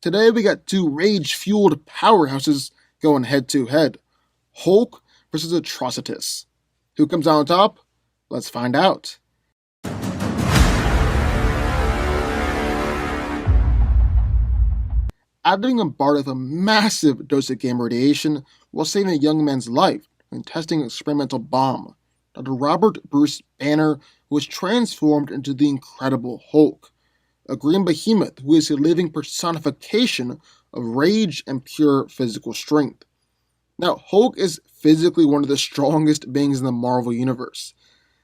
Today we got two rage-fueled powerhouses going head-to-head. Hulk versus Atrocitus. Who comes out on top? Let's find out. After being bombarded with a massive dose of gamma radiation while saving a young man's life and testing an experimental bomb, Dr. Robert Bruce Banner was transformed into the Incredible Hulk, a green behemoth who is a living personification of rage and pure physical strength. Now, Hulk is physically one of the strongest beings in the Marvel Universe,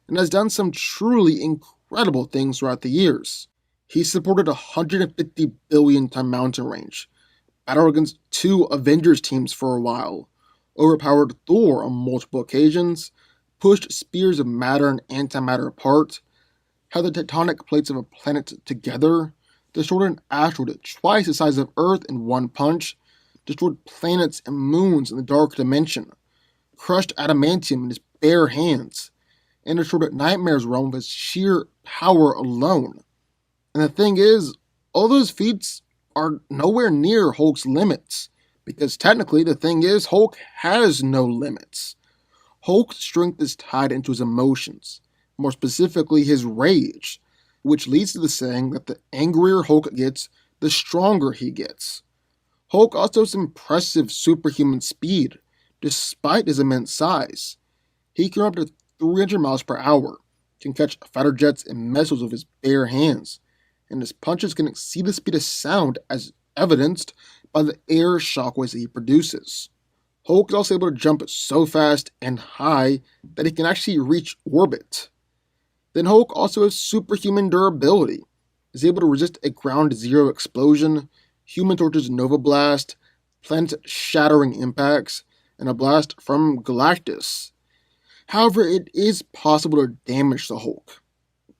and has done some truly incredible things throughout the years. He supported a 150 billion ton mountain range, battled against two Avengers teams for a while, overpowered Thor on multiple occasions, pushed spears of matter and antimatter apart, held the tectonic plates of a planet together, destroyed an asteroid twice the size of Earth in one punch, destroyed planets and moons in the dark dimension, crushed adamantium in his bare hands, and destroyed Nightmare's realm with his sheer power alone. And the thing is, all those feats are nowhere near Hulk's limits, because technically the thing is, Hulk has no limits. Hulk's strength is tied into his emotions, more specifically his rage, which leads to the saying that the angrier Hulk gets, the stronger he gets. Hulk also has impressive superhuman speed, despite his immense size. He can run up to 300 miles per hour, can catch fighter jets and missiles with his bare hands, and his punches can exceed the speed of sound as evidenced by the air shockwaves that he produces. Hulk is also able to jump so fast and high that he can actually reach orbit. Then Hulk also has superhuman durability, is able to resist a ground zero explosion, Human Torch's Nova Blast, planet-shattering impacts, and a blast from Galactus. However, it is possible to damage the Hulk,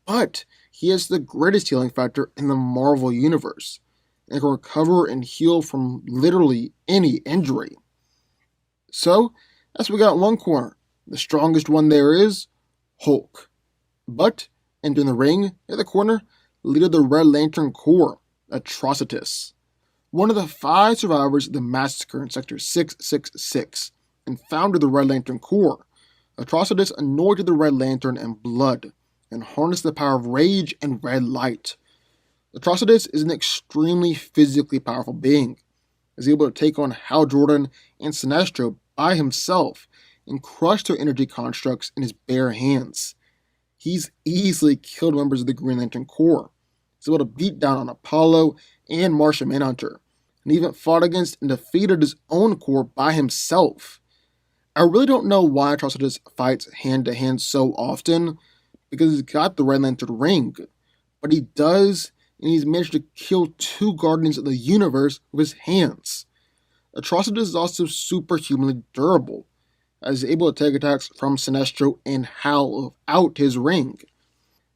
but he has the greatest healing factor in the Marvel Universe, and can recover and heal from literally any injury. So, as we got in one corner, the strongest one there is Hulk. But, entering the ring, in the corner, leader of the Red Lantern Corp, Atrocitus. One of the 5 survivors of the massacre in Sector 666, and founder of the Red Lantern Corp, Atrocitus anointed the Red Lantern in blood, and harnessed the power of rage and red light. Atrocitus is an extremely physically powerful being, is able to take on Hal Jordan and Sinestro by himself, and crush their energy constructs in his bare hands. He's easily killed members of the Green Lantern Corps. He's able to beat down on Apollo and Martian Manhunter, and even fought against and defeated his own Corps by himself. I really don't know why Atrocitus fights hand-to-hand so often, because he's got the Red Lantern ring, but he does, and he's managed to kill 2 Guardians of the Universe with his hands. Atrocitus is also superhumanly durable, as he's able to take attacks from Sinestro and Hal without his ring,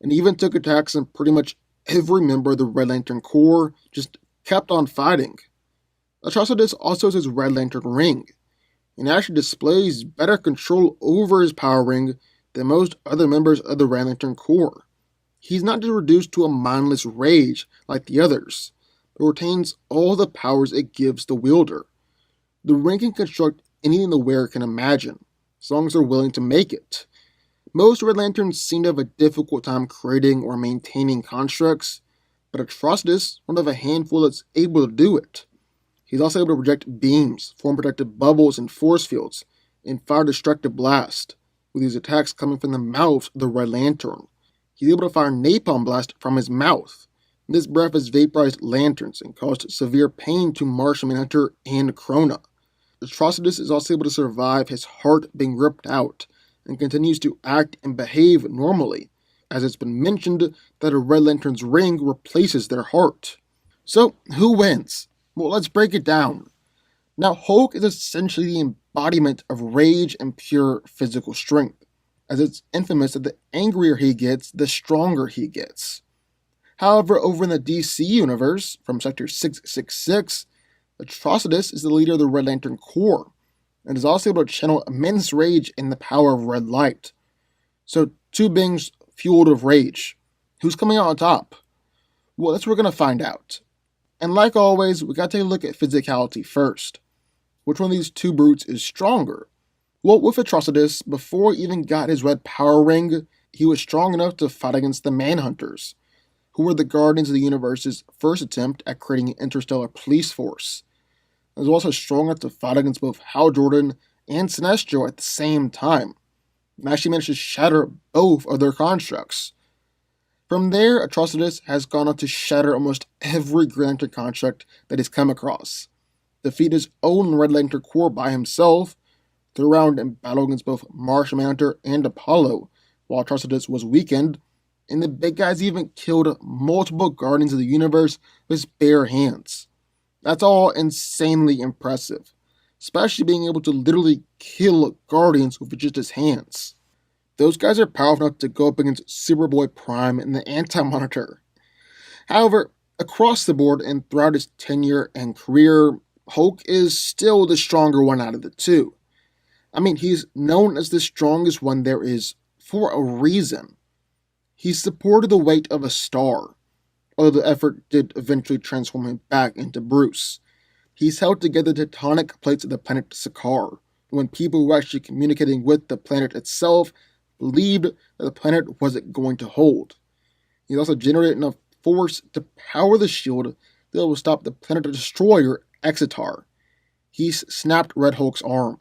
and even took attacks on pretty much every member of the Red Lantern Corps, just kept on fighting. Atrocitus also has his Red Lantern ring, and actually displays better control over his power ring than most other members of the Red Lantern Corps. He's not just reduced to a mindless rage like the others, but retains all the powers it gives the wielder. The ring can construct anything the wearer can imagine, as long as they're willing to make it. Most Red Lanterns seem to have a difficult time creating or maintaining constructs, but Atrocitus is one of a handful that's able to do it. He's also able to project beams, form protective bubbles and force fields, and fire destructive blasts, with these attacks coming from the mouth of the Red Lantern. He's able to fire napalm blast from his mouth. This breath has vaporized lanterns and caused severe pain to Martian Manhunter and Krona. Atrocitus is also able to survive his heart being ripped out, and continues to act and behave normally, as it's been mentioned that a Red Lantern's ring replaces their heart. So, who wins? Well, let's break it down. Now, Hulk is essentially the embodiment of rage and pure physical strength, as it's infamous that the angrier he gets, the stronger he gets. However, over in the DC universe, from Sector 666, Atrocitus is the leader of the Red Lantern Corps, and is also able to channel immense rage in the power of red light. So, 2 beings fueled of rage. Who's coming out on top? Well, that's what we're going to find out. And like always, we gotta take a look at physicality first. Which one of these two brutes is stronger? Well, with Atrocitus, before he even got his red power ring, he was strong enough to fight against the Manhunters, who were the Guardians of the Universe's first attempt at creating an interstellar police force. He was also strong enough to fight against both Hal Jordan and Sinestro at the same time, and actually managed to shatter both of their constructs. From there, Atrocitus has gone on to shatter almost every Green Lantern construct that he's come across, defeat his own Red Lantern Corp by himself, threw around and battled against both Martian Manhunter and Apollo, while Atrocitus was weakened, and the big guys even killed multiple Guardians of the Universe with his bare hands. That's all insanely impressive, especially being able to literally kill Guardians with just his hands. Those guys are powerful enough to go up against Superboy Prime and the Anti-Monitor. However, across the board and throughout his tenure and career, Hulk is still the stronger one out of the two. I mean, he's known as the strongest one there is for a reason. He supported the weight of a star, although the effort did eventually transform him back into Bruce. He's held together the tectonic plates of the planet Sakaar, when people who were actually communicating with the planet itself believed that the planet wasn't going to hold. He's also generated enough force to power the shield that will stop the planet destroyer Exitar. He's snapped Red Hulk's arm,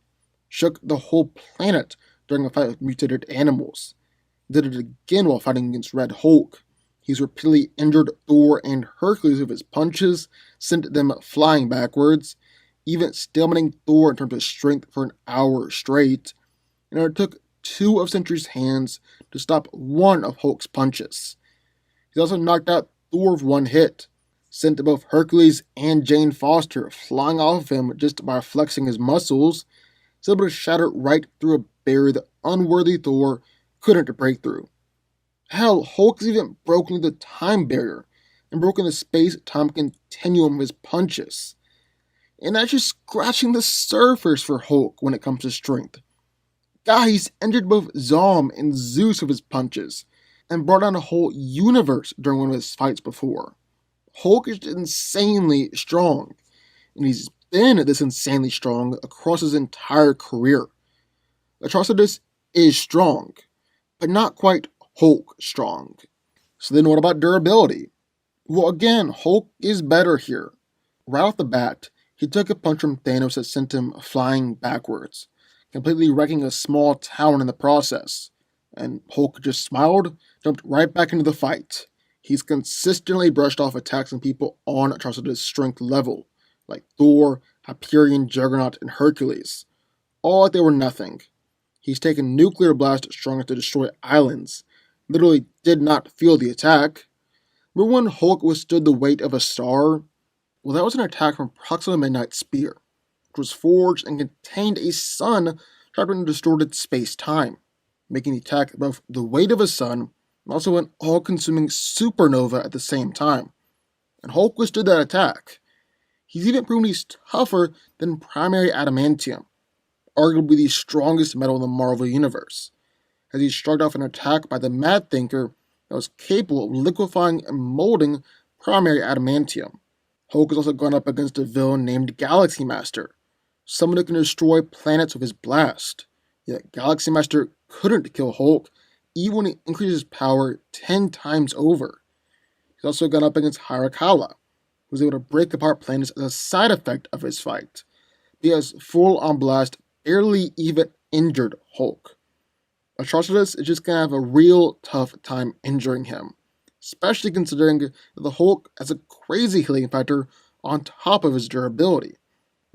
shook the whole planet during a fight with mutated animals, did it again while fighting against Red Hulk. He's repeatedly injured Thor and Hercules with his punches, sent them flying backwards, even stalemating Thor in terms of strength for an hour straight, and it took two of Sentry's hands to stop one of Hulk's punches. He's also knocked out Thor with one hit, sent both Hercules and Jane Foster flying off of him just by flexing his muscles. He's able to shatter right through a barrier that unworthy Thor couldn't break through. Hell, Hulk has even broken the time barrier and broken the space-time continuum with his punches. And that's just scratching the surface for Hulk when it comes to strength. He's injured both Zom and Zeus with his punches, and brought down a whole universe during one of his fights before. Hulk is insanely strong, and he's been this insanely strong across his entire career. Atrocitus is strong, but not quite Hulk strong. So then what about durability? Well, again, Hulk is better here. Right off the bat, he took a punch from Thanos that sent him flying backwards, completely wrecking a small town in the process. And Hulk just smiled, jumped right back into the fight. He's consistently brushed off attacks on people on Atrocitus' strength level, like Thor, Hyperion, Juggernaut, and Hercules, all like they were nothing. He's taken nuclear blast strong enough to destroy islands, literally did not feel the attack. Remember when Hulk withstood the weight of a star? Well, that was an attack from Proxima Midnight's spear, which was forged and contained a sun trapped in distorted space-time, making the attack both the weight of a sun and also an all-consuming supernova at the same time. And Hulk withstood that attack. He's even proven he's tougher than primary adamantium, arguably the strongest metal in the Marvel Universe, as he shrugged off an attack by the Mad Thinker that was capable of liquefying and molding primary adamantium. Hulk has also gone up against a villain named Galaxy Master, someone who can destroy planets with his blast. Yet Galaxy Master couldn't kill Hulk, even when he increased his power 10 times over. He's also gone up against Hyrakala, who was able to break apart planets as a side effect of his fight. He has full-on blast barely even injured Hulk. Atrocitus is just gonna have a real tough time injuring him, especially considering that the Hulk has a crazy healing factor on top of his durability.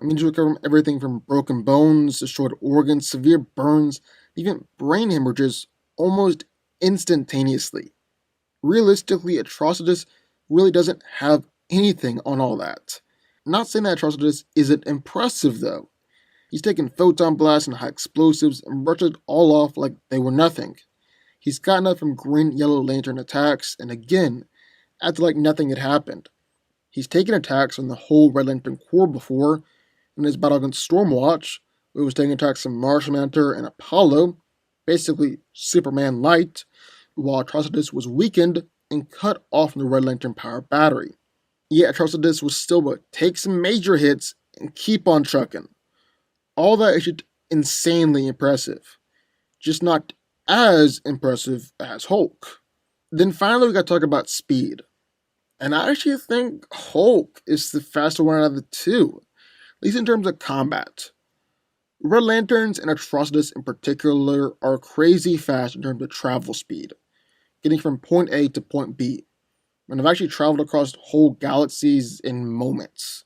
It means you recover from everything from broken bones, destroyed organs, severe burns, even brain hemorrhages almost instantaneously. Realistically, Atrocitus really doesn't have anything on all that. I'm not saying that Atrocitus isn't impressive though. He's taken photon blasts and high explosives and brushed it all off like they were nothing. He's gotten up from green yellow lantern attacks and again, acted like nothing had happened. He's taken attacks from the whole Red Lantern Corp before, in his battle against Stormwatch, where he was taking attacks from Martian Manhunter and Apollo, basically Superman light, while Atrocitus was weakened and cut off from the Red Lantern power battery. Yet Atrocitus was still able to take some major hits and keep on trucking. All that is just insanely impressive. Just not as impressive as Hulk. Then finally, we got to talk about speed. And I actually think Hulk is the faster one out of the two, at least in terms of combat. Red Lanterns and Atrocitus in particular are crazy fast in terms of travel speed, getting from point A to point B. And I've actually traveled across whole galaxies in moments.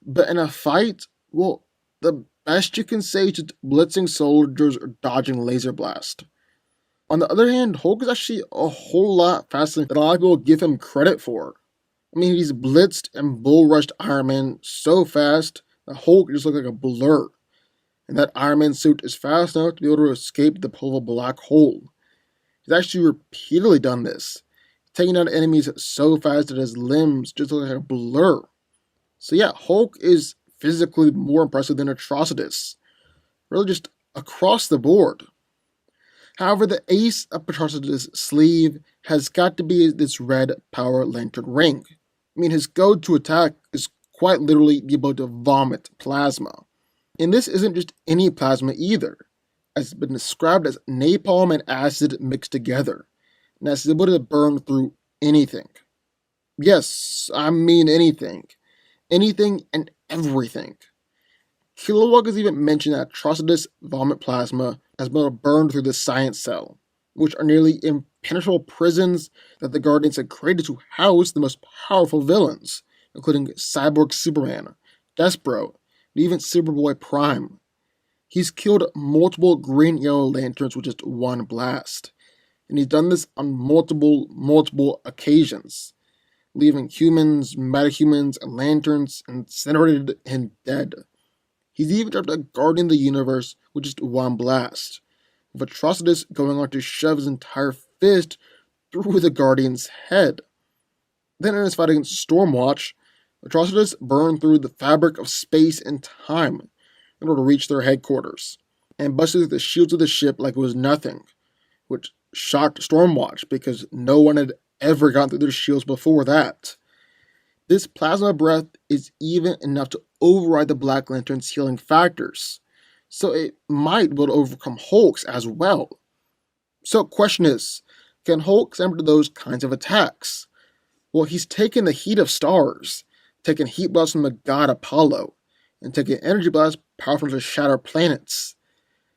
But in a fight, well, the best you can say is just blitzing soldiers or dodging laser blast. On the other hand, Hulk is actually a whole lot faster than a lot of people give him credit for. I mean, he's blitzed and bull rushed Iron Man so fast that Hulk just looked like a blur. And that Iron Man suit is fast enough to be able to escape the pull of a black hole. He's actually repeatedly done this, taking down enemies so fast that his limbs just look like a blur. So yeah, Hulk is physically more impressive than Atrocitus, really just across the board. However, the ace up Atrocitus' sleeve has got to be this red power lantern ring. I mean, his go-to attack is quite literally the ability to vomit plasma. And this isn't just any plasma either, as it's been described as napalm and acid mixed together, and has the ability to burn through anything. Yes, I mean anything. Anything and everything. Kilowog has even mentioned that Atrocitus vomit plasma has been burned through the science cell, which are nearly impenetrable prisons that the Guardians had created to house the most powerful villains, including Cyborg Superman, Despero, and even Superboy Prime. He's killed multiple green yellow lanterns with just one blast, and he's done this on multiple occasions, leaving humans, metahumans, and lanterns incinerated and dead. He's even dropped a Guardian of the Universe with just one blast, with Atrocitus going on to shove his entire fist through the Guardian's head. Then in his fight against Stormwatch, Atrocitus burned through the fabric of space and time in order to reach their headquarters, and busted through the shields of the ship like it was nothing, which shocked Stormwatch because no one had ever gotten through their shields before that. This plasma breath is even enough to override the Black Lantern's healing factors, so it might be able to overcome Hulk's as well. So question is, can Hulk stand up to those kinds of attacks? Well, he's taken the heat of stars, taken heat blasts from the god Apollo, and taken energy blasts powerful to shatter planets.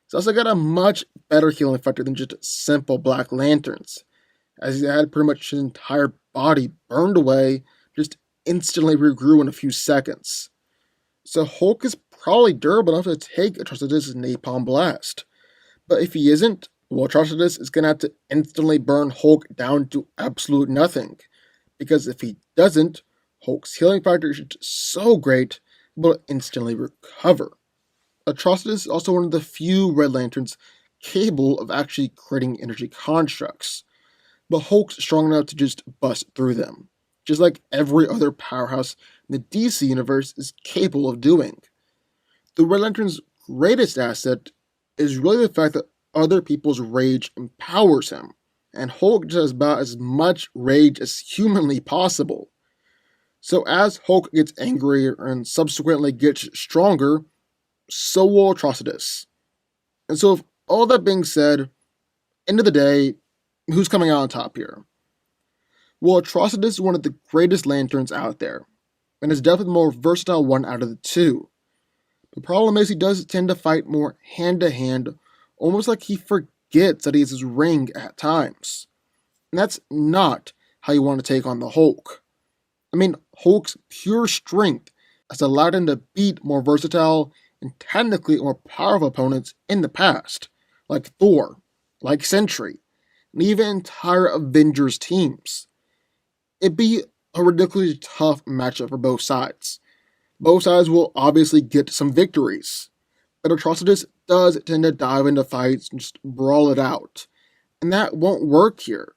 He's also got a much better healing factor than just simple Black Lanterns, as he had pretty much his entire body burned away, just instantly regrew in a few seconds. So Hulk is probably durable enough to take Atrocitus' napalm blast. But if he isn't, well, Atrocitus is going to have to instantly burn Hulk down to absolute nothing. Because if he doesn't, Hulk's healing factor is so great, he'll instantly recover. Atrocitus is also one of the few Red Lanterns capable of actually creating energy constructs. But Hulk's strong enough to just bust through them, just like every other powerhouse in the DC universe is capable of doing. The Red Lantern's greatest asset is really the fact that other people's rage empowers him, and Hulk just has about as much rage as humanly possible. So as Hulk gets angrier and subsequently gets stronger, so will Atrocitus. And so with all that being said, end of the day, who's coming out on top here? Well, Atrocitus is one of the greatest lanterns out there, and is definitely the more versatile one out of the two. The problem is he does tend to fight more hand to hand, almost like he forgets that he has his ring at times. And that's not how you want to take on the Hulk. I mean, Hulk's pure strength has allowed him to beat more versatile and technically more powerful opponents in the past, like Thor, like Sentry, and even entire Avengers teams. It'd be a ridiculously tough matchup for both sides. Both sides will obviously get some victories, but Atrocitus does tend to dive into fights and just brawl it out. And that won't work here,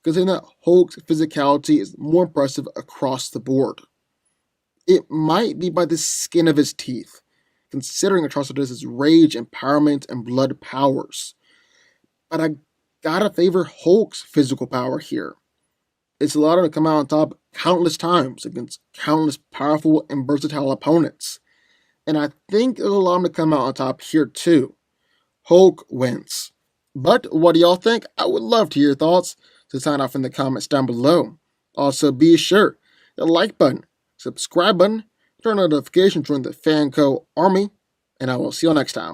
because in that Hulk's physicality is more impressive across the board. It might be by the skin of his teeth, considering Atrocitus' rage, empowerment, and blood powers. But I gotta favor Hulk's physical power here. It's allowed him to come out on top countless times against countless powerful and versatile opponents. And I think it'll allow him to come out on top here too. Hulk wins. But what do y'all think? I would love to hear your thoughts, so sign off in the comments down below. Also, be sure to like button, subscribe button, turn on notifications, join the FanCo army, and I will see you next time.